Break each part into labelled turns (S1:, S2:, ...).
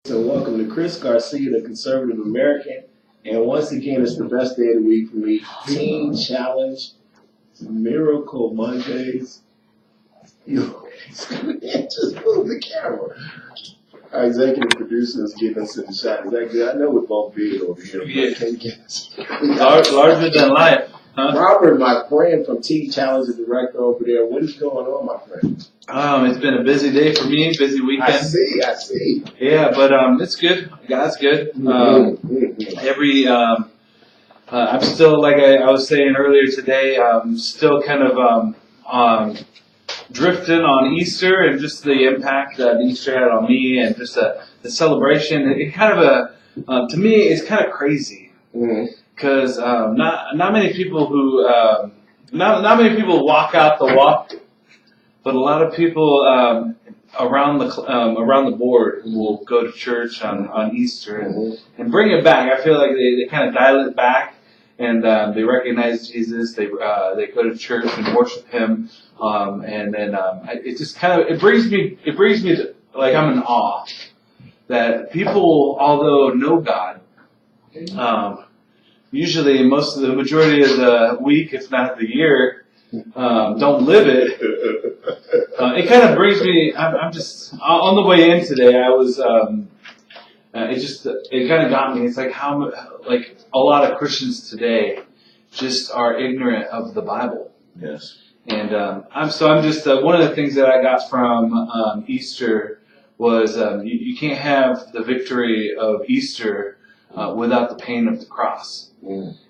S1: So welcome to Chris Garcia, the Conservative American. And once again, it's the best day of the week for me. Teen Challenge, Miracle Mondays. Just move the camera. Our executive producer is getting us in the shot. Is that good? I know we're both big over here.
S2: Yeah. Larger than life. Huh?
S1: Robert, my friend from Teen Challenge, the director over there. What is going on, my friend?
S2: It's been a busy day for me, busy weekend.
S1: I see.
S2: Yeah, but it's good. God's good. I'm still, like I was saying earlier today, still kind of drifting on Easter and just the impact that Easter had on me and just the celebration. It kind of to me, it's kind of crazy because not many people who not many people walk out the walk. But a lot of people around the board will go to church on Easter and bring it back. I feel like they kind of dial it back and they recognize Jesus. They go to church and worship Him, and then it just kind of it brings me to, like, I'm in awe that people, although know God, usually the majority of the week, if not the year, don't live it. It kind of brings me. I'm just on the way in today. I was. It kind of got me. It's like how a lot of Christians today just are ignorant of the Bible.
S1: Yes.
S2: And I'm just one of the things that I got from Easter was you can't have the victory of Easter without the pain of the cross.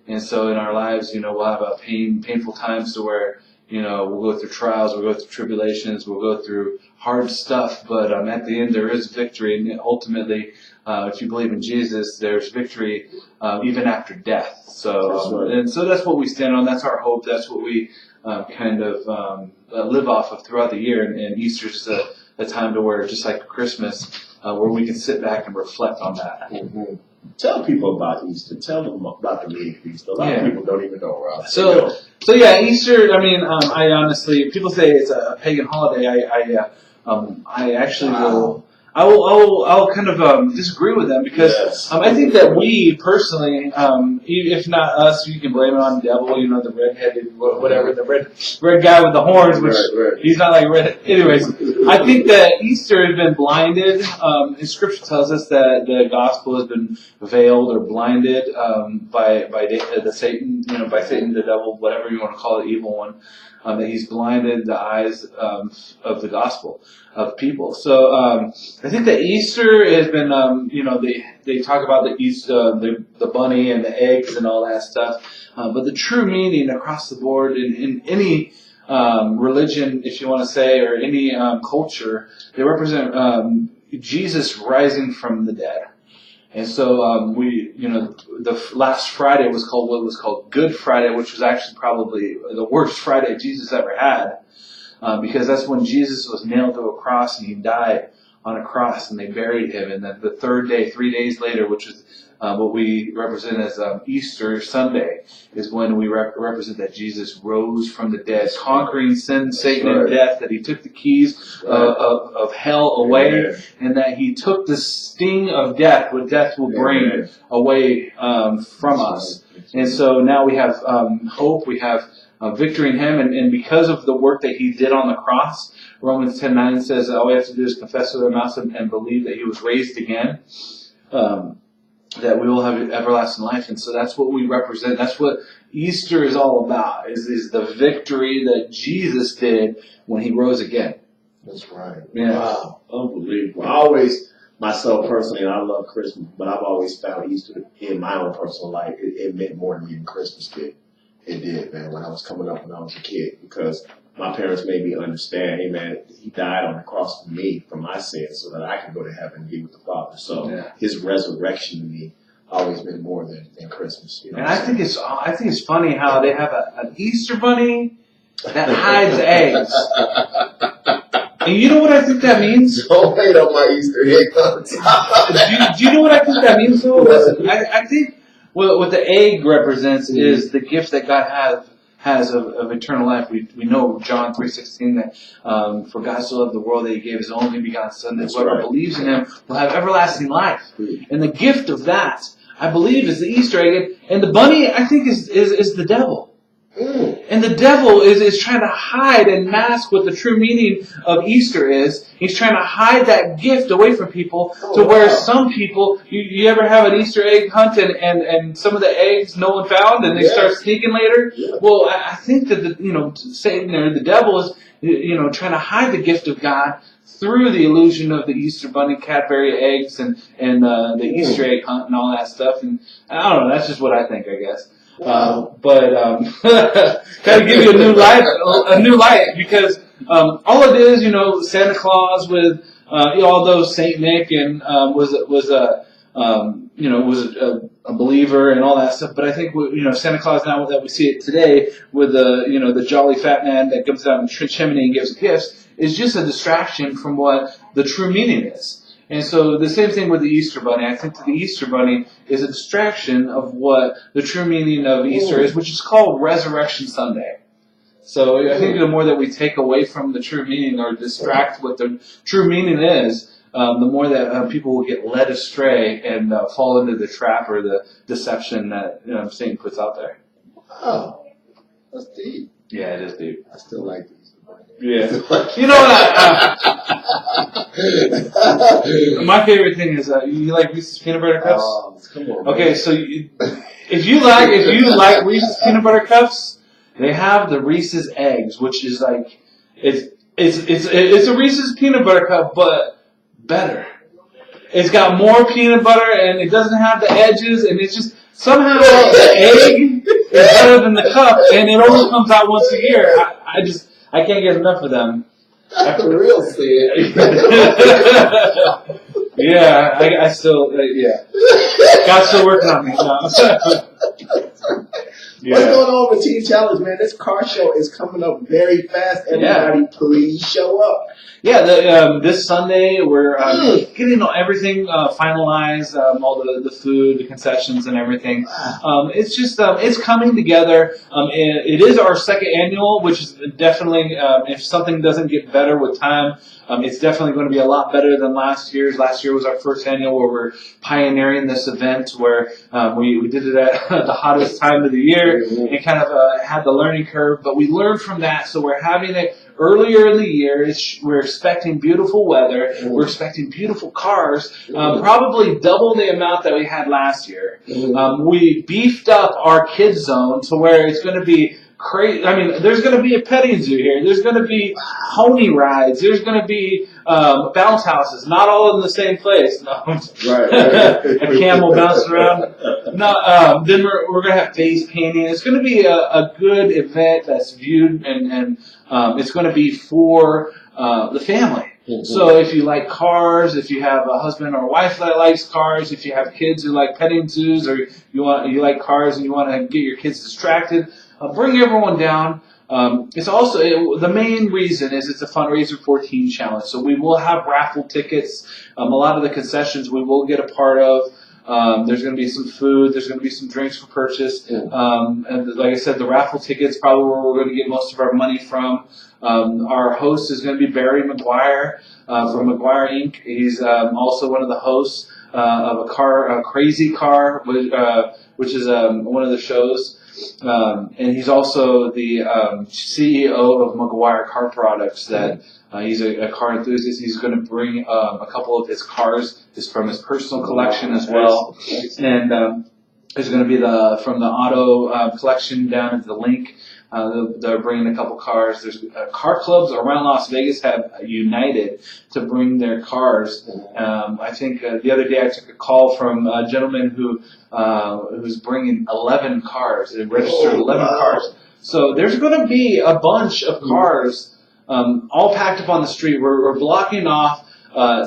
S2: And so in our lives, we'll have painful times to where, we'll go through trials, we'll go through tribulations, we'll go through hard stuff, but at the end there is victory, and ultimately, if you believe in Jesus, there's victory even after death. So, and so that's what we stand on. That's our hope. That's what we kind of live off of throughout the year. And Easter's just a time to where, just like Christmas, where we can sit back and reflect on that.
S1: Tell people about Easter. Tell them about the meaning of Easter. A lot of people don't even know, Rob.
S2: So yeah, Easter. I mean, I honestly, people say it's a pagan holiday. I actually will. I'll kind of disagree with them because I think that we personally, if not us, you can blame it on the devil. The redheaded, whatever, the red guy with the horns, which he's not like red. Anyways, I think that Easter has been blinded. Scripture tells us that the gospel has been veiled or blinded by Satan, by Satan, the devil, whatever you want to call it, evil one. That he's blinded the eyes of the gospel of people. So I think that Easter has been, they talk about the Easter, the bunny and the eggs and all that stuff. But the true meaning across the board in any religion, if you want to say, or any culture, they represent Jesus rising from the dead. And so the last Friday was called Good Friday, which was actually probably the worst Friday Jesus ever had, because that's when Jesus was nailed to a cross and He died on a cross, and they buried Him. And then the third day, 3 days later, which is what we represent as Easter Sunday, is when we represent that Jesus rose from the dead, conquering sin, Satan, and death, that He took the keys of hell away, and that He took the sting of death, what death will bring, away from us. And so now we have hope, we have victory in Him, and because of the work that He did on the cross, Romans 10:9 says all we have to do is confess with our mouths and believe that He was raised again. That we will have everlasting life. And so that's what we represent. That's what Easter is all about, is the victory that Jesus did when He rose again.
S1: That's right.
S2: Yeah.
S1: Wow. Unbelievable. I always, myself personally, and I love Christmas, but I've always found Easter in my own personal life, it meant more to me than Christmas did. It did, man, when I was coming up when I was a kid, because my parents made me understand, hey, man, He died on the cross for me, for my sins, so that I could go to heaven and be with the Father. So His resurrection to me always meant more than Christmas.
S2: And I think it's funny how they have an Easter bunny that hides eggs. And you know what I think that means?
S1: Don't wait on my Easter egg on top of that.
S2: Do you know what I think that means, though? I think what the egg represents is the gift that God has of eternal life. We know John 3:16 that for God so loved the world that He gave His only begotten Son, that whoever believes in Him will have everlasting life. And the gift of that, I believe, is the Easter egg. And the bunny, I think, is the devil. And the devil is trying to hide and mask what the true meaning of Easter is. He's trying to hide that gift away from people to where some people, you ever have an Easter egg hunt and some of the eggs no one found and they start sneaking later? Well, I think that Satan or the devil is trying to hide the gift of God through the illusion of the Easter bunny, Cadbury eggs, and the Easter egg hunt and all that stuff. And I don't know, that's just what I think, I guess. But kind of give you a new light, because all it is, Santa Claus with although Saint Nick and was a believer and all that stuff. But I think Santa Claus now that we see it today with the jolly fat man that comes down the chimney and gives gifts is just a distraction from what the true meaning is. And so the same thing with the Easter Bunny. I think that the Easter Bunny is a distraction of what the true meaning of Easter is, which is called Resurrection Sunday. So I think the more that we take away from the true meaning or distract what the true meaning is, the more that people will get led astray and fall into the trap or the deception that Satan puts out there.
S1: Wow, that's deep.
S2: Yeah, it is deep.
S1: I still like it.
S2: Yeah. My favorite thing is you like Reese's peanut butter cups?
S1: Come on.
S2: Okay, so if you like Reese's peanut butter cups, they have the Reese's eggs, which is like it's a Reese's peanut butter cup, but better. It's got more peanut butter and it doesn't have the edges, and it's just somehow the egg is better than the cup, and it only comes out once a year. I can't get enough of them.
S1: That's the real sin.
S2: Yeah, I still, God's still working on me. No.
S1: What's going on with Teen Challenge, man? This car show is coming up very fast. Everybody, please show up.
S2: Yeah, this Sunday we're getting everything finalized, all the food, the concessions, and everything. It's just it's coming together. It is our second annual, which is definitely if something doesn't get better with time, it's definitely going to be a lot better than last year's. Last year was our first annual where we're pioneering this event where we did it at the hottest time of the year and kind of had the learning curve, but we learned from that, so we're having it earlier in the year. We're expecting beautiful weather. We're expecting beautiful cars, probably double the amount that we had last year. We beefed up our kids zone to where it's going to be crazy. I mean, there's going to be a petting zoo here. There's going to be pony rides. There's going to be bounce houses, not all in the same place. No. Right. A camel bouncing around. No. Then we're going to have face painting. It's going to be a good event that's viewed and it's going to be for the family. So if you like cars, if you have a husband or wife that likes cars, if you have kids who like petting zoos, or you like cars and you want to get your kids distracted, bring everyone down. It's also the main reason is it's a fundraiser for Teen Challenge. So we will have raffle tickets. A lot of the concessions we will get a part of. There's going to be some food. There's going to be some drinks for purchase. And like I said, the raffle tickets probably where we're going to get most of our money from. Our host is going to be Barry McGuire from McGuire Inc. He's also one of the hosts of a Crazy Car, which is one of the shows. And he's also the CEO of McGuire Car Products. That he's a car enthusiast. He's going to bring a couple of his cars from his personal collection as well. And there's going to be from the auto collection down at the link. They're bringing a couple cars. There's car clubs around Las Vegas have united to bring their cars. I think the other day I took a call from a gentleman who's bringing 11 cars. They registered 11 cars. So there's going to be a bunch of cars all packed up on the street. We're blocking off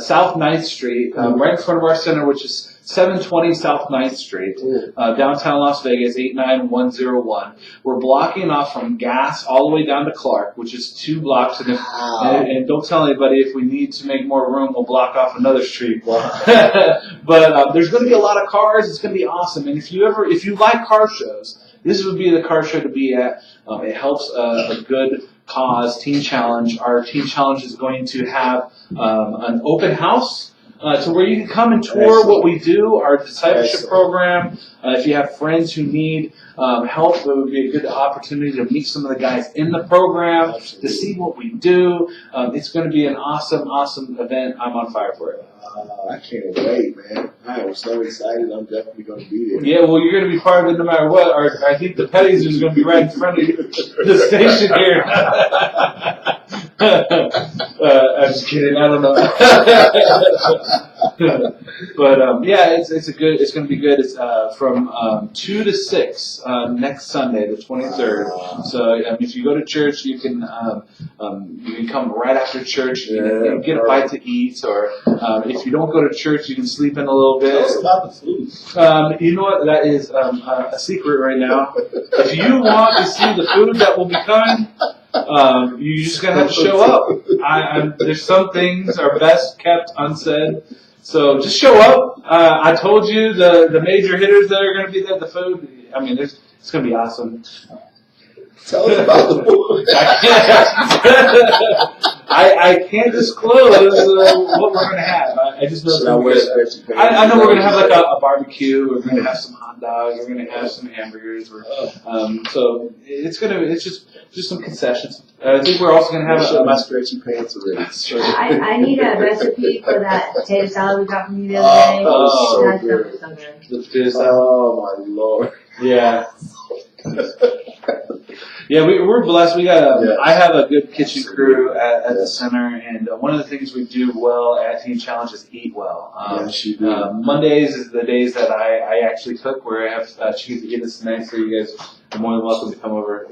S2: South 9th Street right in front of our center, which is 720 South 9th Street, downtown Las Vegas, 89101. We're blocking off from Gas all the way down to Clark, which is 2 blocks. And don't tell anybody, if we need to make more room, we'll block off another street. But there's going to be a lot of cars. It's going to be awesome. And if you like car shows, this would be the car show to be at. It helps a good cause, Teen Challenge. Our Teen Challenge is going to have an open house to where you can come and tour what we do, our discipleship program. If you have friends who need help, it would be a good opportunity to meet some of the guys in the program, to see what we do. It's going to be an awesome, awesome event. I'm on fire for it.
S1: I can't wait, man. I am so excited. I'm definitely going to be there.
S2: Yeah, well, you're going to be part of it no matter what. I think the Petties is going to be right in front of the station here. I'm just kidding. I don't know. But yeah, it's going to be good. It's from 2 to 6 next Sunday, the 23rd. So if you go to church, you can come right after church. You can get a bite to eat, or if you don't go to church, you can sleep in a little bit.
S1: Tell us about the food.
S2: You know what? That is a secret right now. If you want to see the food that will be coming, you just gotta have to show up. There's some things are best kept unsaid, so just show up. I told you the major hitters that are gonna be there. The food. I mean, it's gonna be awesome.
S1: Tell us about the food.
S2: I can't disclose what we're gonna have. I just know. I know we're gonna have like a barbecue. We're gonna have some hot dogs. We're gonna have some hamburgers. So it's just some concessions. I think we're also gonna have
S1: my stretchy pants already.
S3: I need a recipe for that potato salad we got from you the other day.
S1: So good.
S3: So good.
S1: Oh my Lord.
S2: Yeah. Yeah, we're blessed. We got I have a good kitchen crew at the center, and one of the things we do well at Teen Challenge is eat well.
S1: Yes, you do.
S2: Mondays is the days that I actually cook, where I have chicken fajitas tonight, so you guys are more than welcome to come over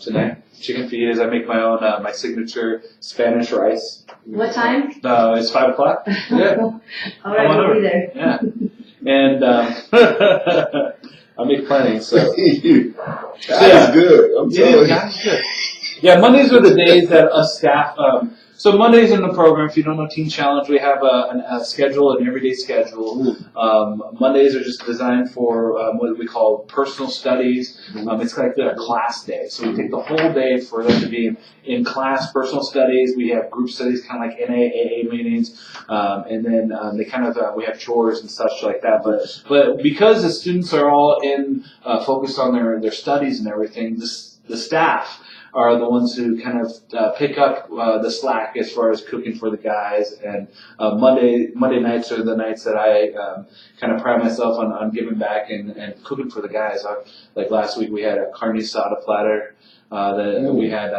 S2: tonight. Chicken fajitas. I make my own, my signature Spanish rice.
S3: What time?
S2: It's 5 o'clock. Yeah.
S3: All right, we'll be there.
S2: Yeah. And I make plenty, so.
S1: That is good. I'm telling you.
S2: Yeah, Mondays are the days that us staff. So Mondays in the program, if you don't know Teen Challenge, we have a schedule, an everyday schedule. Mondays are just designed for what we call personal studies. It's like a class day. So we take the whole day for them to be in class, personal studies. We have group studies, kind of like NAAA meetings. And then they kind of, we have chores and such like that. But because the students are all focused on their studies and everything, the staff are the ones who kind of pick up the slack as far as cooking for the guys. And Monday nights are the nights that I kind of pride myself on giving back and cooking for the guys. Like last week we had a carne asada platter. We had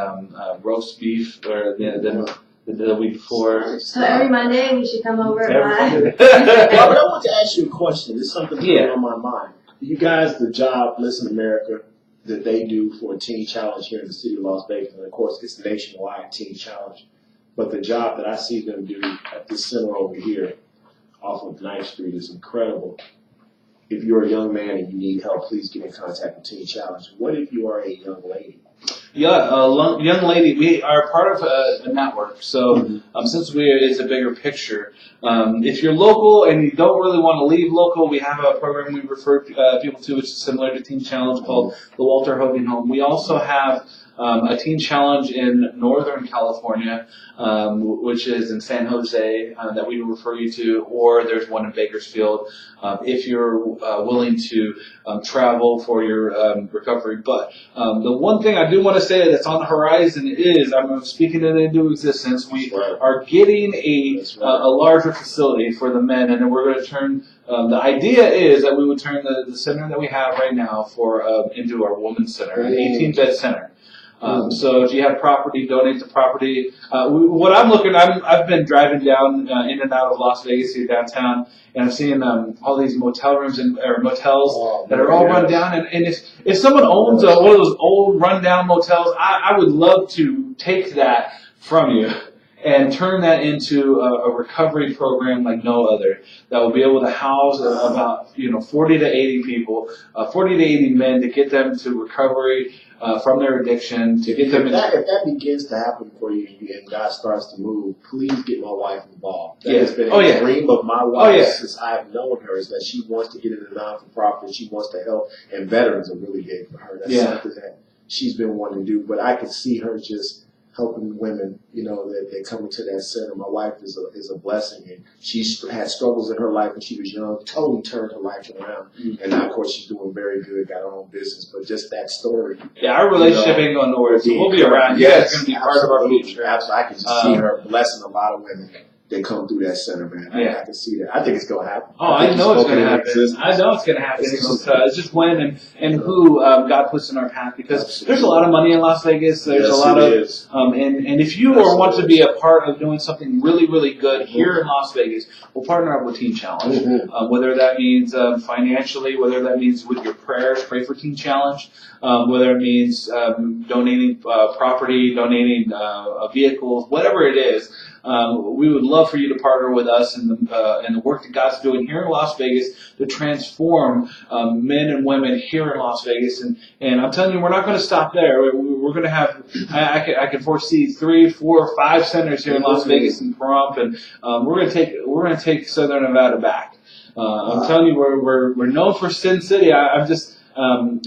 S2: roast beef the week before.
S3: So every Monday we should come over
S1: But I want to ask you a question. It's something that's on my mind. You guys, the job, Listen America, that they do for a Teen Challenge here in the city of Las Vegas, and of course it's nationwide Teen Challenge. But the job that I see them do at this center over here off of 9th Street is incredible. If you're a young man and you need help, please get in contact with Teen Challenge. What if you are a young lady?
S2: Yeah, young lady, we are part of a network. So since it's a bigger picture, if you're local and you don't really want to leave local, we have a program we refer people to, which is similar to Teen Challenge, called the Walter Hogan Home. We also have a Teen Challenge in Northern California, which is in San Jose, that we refer you to, or there's one in Bakersfield, if you're willing to travel for your recovery. But the one thing I do want to say that's on the horizon is, I'm speaking it into existence, we are getting a larger facility for the men, and then we're going to turn, the idea is that we would turn the center that we have right now into our women's center, an 18-bed center. So if you have property, donate the property. What I've been driving down in and out of Las Vegas here downtown, and I'm seeing all these motel rooms or motels that are all run down. And if someone owns one of those old run down motels, I would love to take that from you and turn that into a recovery program like no other that will be able to house about 40 to 80 people, 40 to 80 men to get them to recovery from their addiction, to get them
S1: if that begins to happen for you and God starts to move, please get my wife involved. That has been a dream of my wife since I have known her, is that she wants to get into non-for-profit. She wants to help, and veterans are really big for her. That's something that she's been wanting to do, but I could see her just helping women, that they come into that center. My wife is a blessing, and she's had struggles in her life when she was young, totally turned her life around. And now, of course, she's doing very good, got her own business, but just that story.
S2: Yeah, our relationship ain't going nowhere, so we'll be around. You guys are going to be part of our future.
S1: Absolutely. I can just see her blessing a lot of women that come through that center, man. I can see that. I think it's going to happen.
S2: Oh, I know it's going to happen. I know it's going to happen. It's just when and who God puts in our path, because there's a lot of money in Las Vegas. There's a lot of, and if you want to be a part of doing something really, really good here in Las Vegas, we'll partner up with Teen Challenge. Whether that means financially, whether that means with your prayers, pray for Teen Challenge, whether it means donating property, donating vehicles, whatever it is. We would love for you to partner with us in the work that God's doing here in Las Vegas to transform men and women here in Las Vegas. And I'm telling you, we're not going to stop there. We're going to have, I can foresee 3, 4, 5 centers here in Las Vegas and Pahrump, and we're going to take Southern Nevada back. I'm telling you, we're known for Sin City. I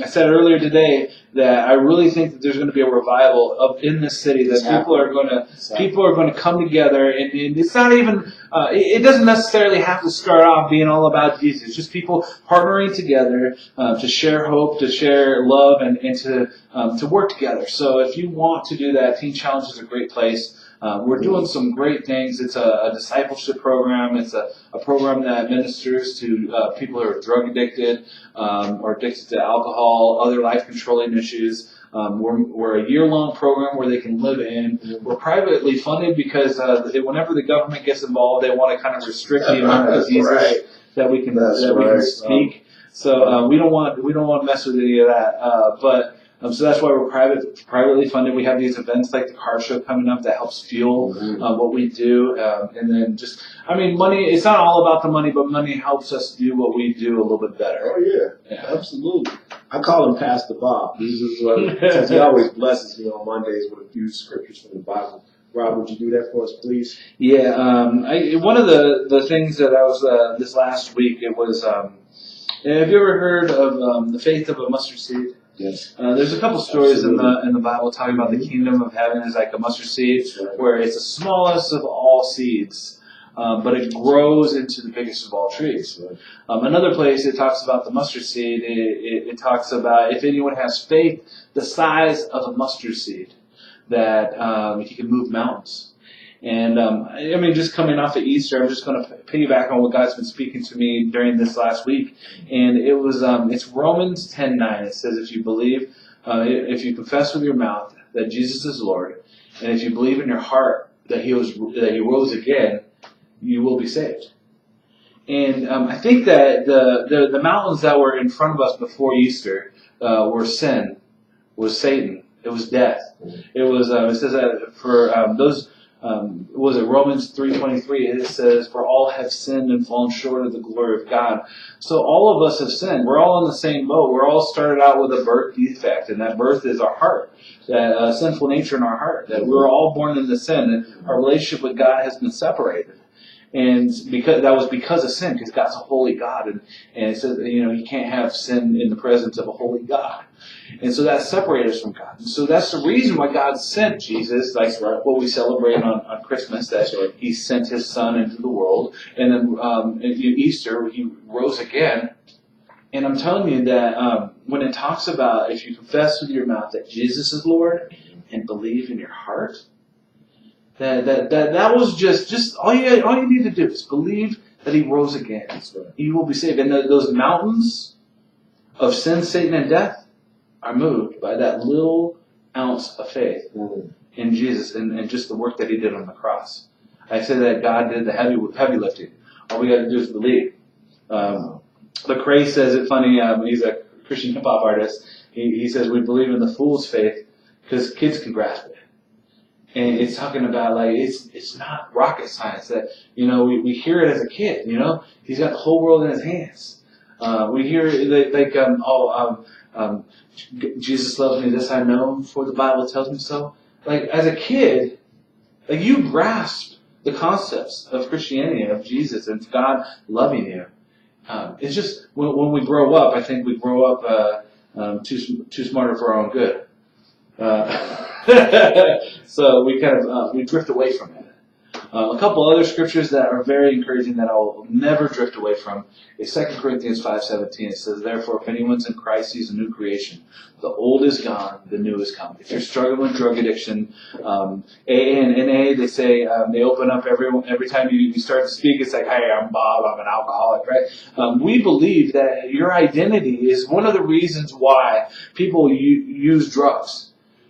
S2: said earlier today that I really think that there's going to be a revival up in this city, that people are going to come together, and it's not even it doesn't necessarily have to start off being all about Jesus. It's just people partnering together to share hope, to share love, and to work together. So if you want to do that, Teen Challenge is a great place. We're doing some great things. It's a discipleship program. It's a program that ministers to people who are drug addicted or addicted to alcohol, other life-controlling issues. We're a year-long program where they can live in. We're privately funded because whenever the government gets involved, they want to kind of restrict the amount of diseases that we can speak. So we don't want to mess with any of that. So that's why we're privately funded. We have these events like the car show coming up that helps fuel what we do. And then money, it's not all about the money, but money helps us do what we do a little bit better.
S1: Oh, yeah. Absolutely. I call him Pastor Bob. Since he always blesses me on Mondays with a few scriptures from the Bible. Rob, would you do that for us, please?
S2: Yeah. One of the things that I was, this last week, it was, have you ever heard of the faith of a mustard seed?
S1: Yes.
S2: There's a couple stories in the Bible talking about the kingdom of heaven is like a mustard seed, where it's the smallest of all seeds, but it grows into the biggest of all trees. Another place it talks about the mustard seed. It talks about if anyone has faith the size of a mustard seed, that he can move mountains. And just coming off of Easter, I'm just going to piggyback on what God's been speaking to me during this last week. And it was it's Romans 10:9. It says, if you confess with your mouth that Jesus is Lord, and if you believe in your heart that He rose again, you will be saved. And I think that the mountains that were in front of us before Easter were sin, was Satan, it was death. It was it says that for those. Was it Romans 3:23? It says, "For all have sinned and fallen short of the glory of God." So all of us have sinned. We're all in the same boat. We're all started out with a birth defect, and that birth is our heart, that sinful nature in our heart. That we're all born into sin, and our relationship with God has been separated. And because of sin, because God's a holy God, and it says you can't have sin in the presence of a holy God. And so that separates us from God. And so that's the reason why God sent Jesus, like what we celebrate on Christmas, that He sent His Son into the world. And then at Easter, He rose again. And I'm telling you that when it talks about if you confess with your mouth that Jesus is Lord and believe in your heart, that was just all you need to do is believe that He rose again. You will be saved. And those mountains of sin, Satan, and death are moved by that little ounce of faith in Jesus and just the work that He did on the cross. I say that God did the heavy lifting. All we got to do is believe. Lecrae says it funny. He's a Christian hip hop artist. He says we believe in the fool's faith because kids can grasp it. And it's talking about like it's not rocket science that we hear it as a kid. He's got the whole world in his hands. We hear Jesus loves me, this I know, for the Bible tells me so. Like as a kid, like you grasp the concepts of Christianity, of Jesus, and God loving you. It's just when we grow up, I think we grow up too smarter for our own good. So we kind of we drift away from it. A couple other scriptures that are very encouraging that I will never drift away from is 2 Corinthians 5:17. It says, "Therefore, if anyone's in Christ, he's a new creation. The old is gone, the new is come." If you're struggling with drug addiction, AA and NA, they say they open up every time you start to speak. It's like, "Hey, I'm Bob. I'm an alcoholic." Right? We believe that your identity is one of the reasons why people use drugs.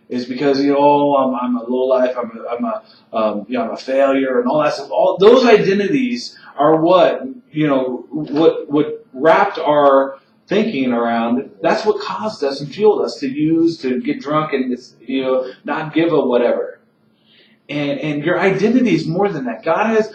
S2: Is because I'm a lowlife, I'm a failure, and all that stuff. All those identities are what wrapped our thinking around. That's what caused us and fueled us to get drunk and not give a whatever. And your identity is more than that. God has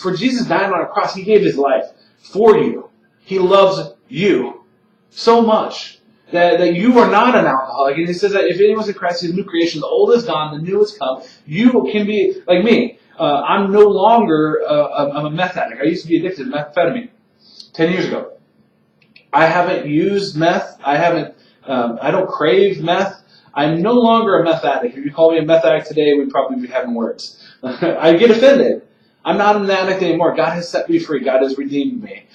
S2: for Jesus dying on a cross, He gave His life for you. He loves you so much. That you are not an alcoholic. And it says that if anyone's in Christ, he's a new creation. The old is gone, the new has come. You can be like me. I'm no longer I'm a meth addict. I used to be addicted to methamphetamine 10 years ago. I haven't used meth. I don't crave meth. I'm no longer a meth addict. If you call me a meth addict today, we'd probably be having words. I get offended. I'm not an addict anymore. God has set me free. God has redeemed me.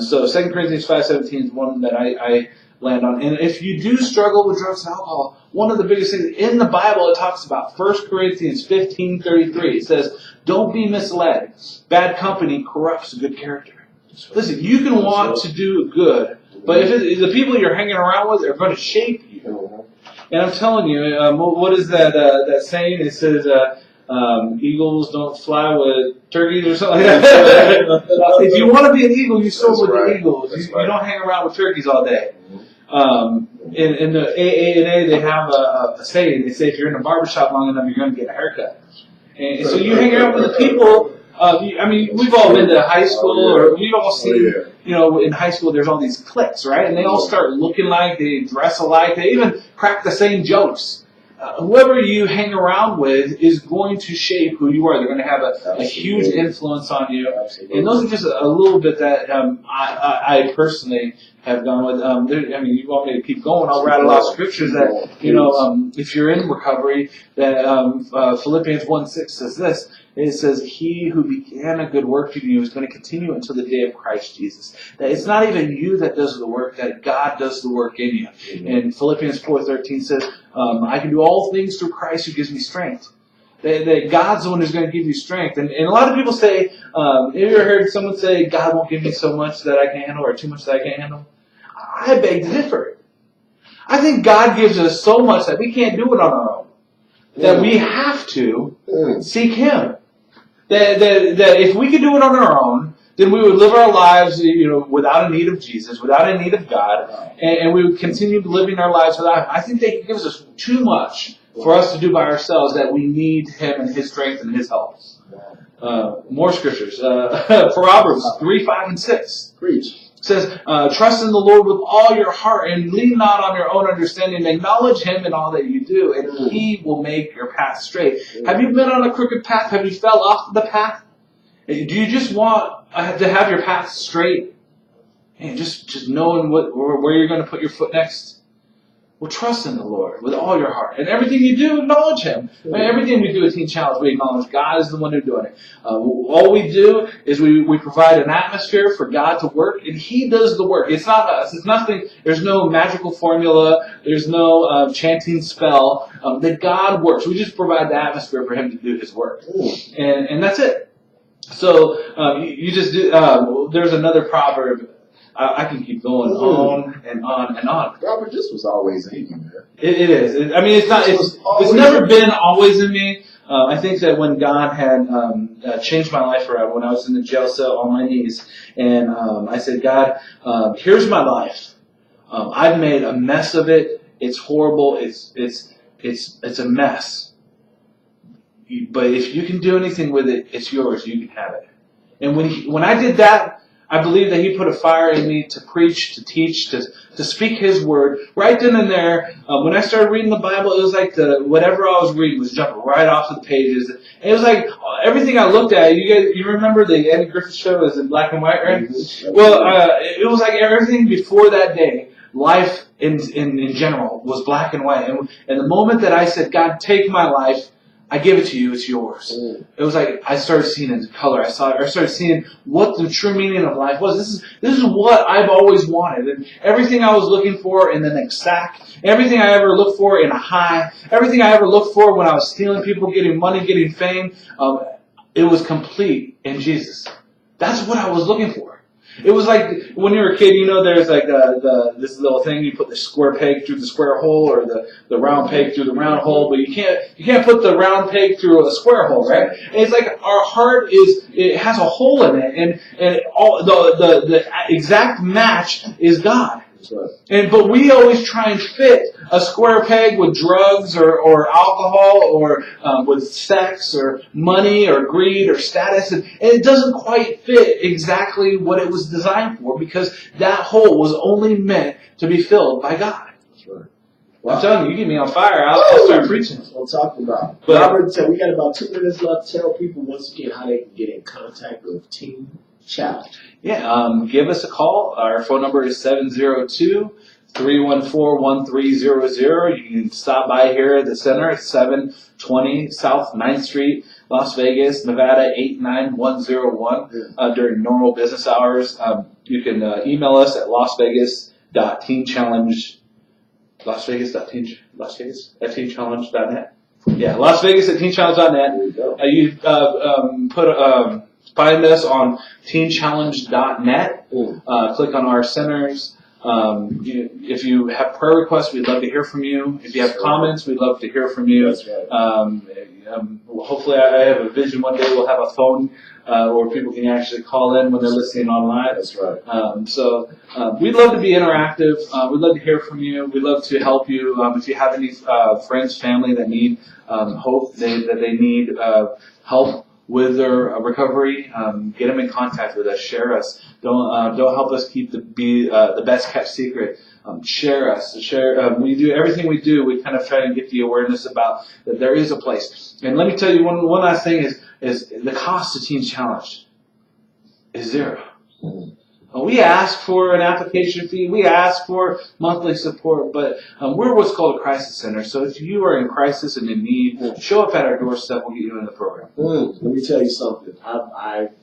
S2: So 2 Corinthians 5:17 is one that I land on. And if you do struggle with drugs and alcohol, one of the biggest things in the Bible, it talks about 1 Corinthians 15:33. It says, "Don't be misled. Bad company corrupts good character." Listen, you can want to do good, but if the people you're hanging around with are going to shape you. And I'm telling you, what is that saying? It says, eagles don't fly with turkeys or something like that. If you want to be an eagle, you soar with the eagles. You don't hang around with turkeys all day. In the AA, they have a saying. They say if you're in a barbershop long enough, you're going to get a haircut. And so you hang out with the people. We've all been to high school, or we've all seen, in high school there's all these cliques, right? And they all start looking like, they dress alike, they even crack the same jokes. Whoever you hang around with is going to shape who you are. They're going to have a huge influence on you. Absolutely. And those are just a little bit that I personally have gone with. You want me to keep going? I'll rattle off scriptures that, if you're in recovery, that Philippians 1:6 says this. It says, "He who began a good work in you is going to continue until the day of Christ Jesus." That it's not even you that does the work, that God does the work in you. Mm-hmm. And Philippians 4:13 says, "I can do all things through Christ who gives me strength." That God's the one who's going to give you strength. And a lot of people say, have you ever heard someone say, "God won't give me so much that I can handle," or "too much that I can't handle"? I beg to differ. I think God gives us so much that we can't do it on our own. That we have to seek Him. That if we could do it on our own, then we would live our lives, without a need of Jesus, without a need of God, and we would continue living our lives without Him. I think that He gives us too much for us to do by ourselves, that we need Him and His strength and His help. More scriptures. Proverbs 3:5-6. Preach. Says, "Trust in the Lord with all your heart and lean not on your own understanding. Acknowledge Him in all that you do, and He will make your path straight." Have you been on a crooked path? Have you fell off the path? Do you just want to have your path straight? And just knowing where you're going to put your foot next? Well, trust in the Lord with all your heart. And everything you do, acknowledge Him. Everything we do at Teen Challenge, we acknowledge God is the one who's doing it. All we do is we provide an atmosphere for God to work, and He does the work. It's not us. It's nothing. There's no magical formula. There's no chanting spell. That God works. We just provide the atmosphere for Him to do His work. And that's it. So you just do. There's another proverb. I can keep going on and on and on.
S1: Robert, this was always in you, man.
S2: It is. It's never been always in me. I think that when God had changed my life around, when I was in the jail cell on my knees, and I said, "God, here's my life. I've made a mess of it. It's horrible. It's a mess. but if you can do anything with it, it's yours. You can have it. And when I did that, I believe that He put a fire in me to preach, to teach, to speak His word. Right then and there, when I started reading the Bible, it was like whatever I was reading was jumping right off the pages. And it was like everything I looked at. You remember the Andy Griffith Show was in black and white, right? Well, it was like everything before that day. Life in general was black and white. And the moment that I said, God, take my life, I give it to you, it's yours. It was like I started seeing it in color. I started seeing what the true meaning of life was. This is what I've always wanted. And everything I was looking for in the next sack, everything I ever looked for in a high, everything I ever looked for when I was stealing people, getting money, getting fame, it was complete in Jesus. That's what I was looking for. It was like when you were a kid, there's like this little thing, you put the square peg through the square hole or the round peg through the round hole, but you can't put the round peg through a square hole, right? And it's like our heart it has a hole in it, and all the exact match is God. But we always try and fit a square peg with drugs or alcohol or with sex or money or greed or status, and it doesn't quite fit exactly what it was designed for, because that hole was only meant to be filled by God.
S1: That's right.
S2: Well, I'm telling you, you get me on fire, I'll start preaching.
S1: That's what I'm talking about. But Robert, we got about 2 minutes left. Tell people once again how they can get in contact with Teen Challenge.
S2: Yeah, give us a call. Our phone number is 702-314-1300. You can stop by here at the center at 720 South 9th Street, Las Vegas, Nevada 89101 during normal business hours. You can email us at lasvegas.teenchallenge. Las Vegas at teenchallenge.net. Yeah, Las Vegas at teenchallenge.net.
S1: There you go.
S2: Find us on teenchallenge.net. Click on our centers. If you have prayer requests, we'd love to hear from you. If you have comments, we'd love to hear from you.
S1: That's right.
S2: Hopefully, I have a vision one day we'll have a phone where people can actually call in when they're listening online.
S1: That's right.
S2: So we'd love to be interactive. We'd love to hear from you. We'd love to help you. If you have any friends, family that need hope, that they need help with their recovery, get them in contact with us. Share us. Don't help us be the best kept secret. Share us. We do everything we do. We kind of try and get the awareness about that there is a place. And let me tell you one last thing is the cost of Teen Challenge is zero. We ask for an application fee. We ask for monthly support, but we're what's called a crisis center. So if you are in crisis and in need, show up at our doorstep. We'll get you in the program.
S1: Let me tell you something.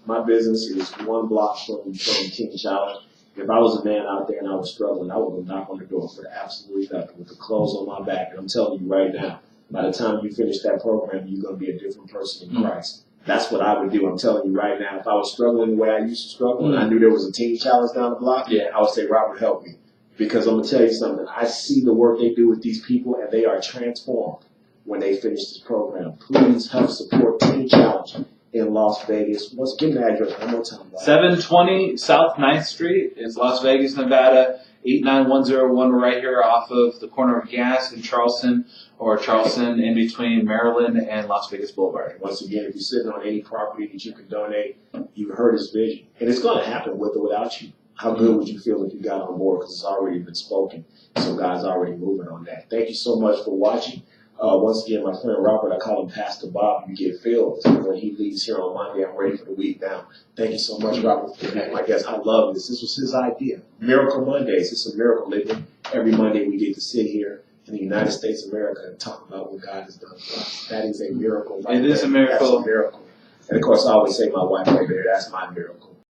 S1: My business is 1 block from Teen Challenge. If I was a man out there and I was struggling, I would go knock on the door for absolutely nothing with the clothes on my back. And I'm telling you right now, by the time you finish that program, you're going to be a different person in Christ. That's what I would do. I'm telling you right now. If I was struggling the way I used to struggle and I knew there was a Teen Challenge down the block, I would say, Robert, help me. Because I'm going to tell you something. I see the work they do with these people, and they are transformed when they finish this program. Please help support Teen Challenge in Las Vegas. Let's give the address one more time.
S2: 720 South 9th Street is Las Vegas, Nevada, 89101. We're right here off of the corner of Gas and Charleston, or Charleston in between Maryland and Las Vegas Boulevard.
S1: Once again, if you're sitting on any property that you can donate, you've heard his vision. And it's going to happen with or without you. How good would you feel if you got on board? Because it's already been spoken. So God's already moving on that. Thank you so much for watching. Once again, my friend Robert, I call him Pastor Bob. You get filled when he leaves here on Monday. I'm ready for the week now. Thank you so much, Robert, for being my guest. I love this. This was his idea. Miracle Mondays. It's a miracle living. Every Monday we get to sit here in the United States of America and talk about what God has done for us. That is a miracle. Right?
S2: It is a miracle.
S1: That's a miracle. And of course, I always say my wife right there, that's my miracle.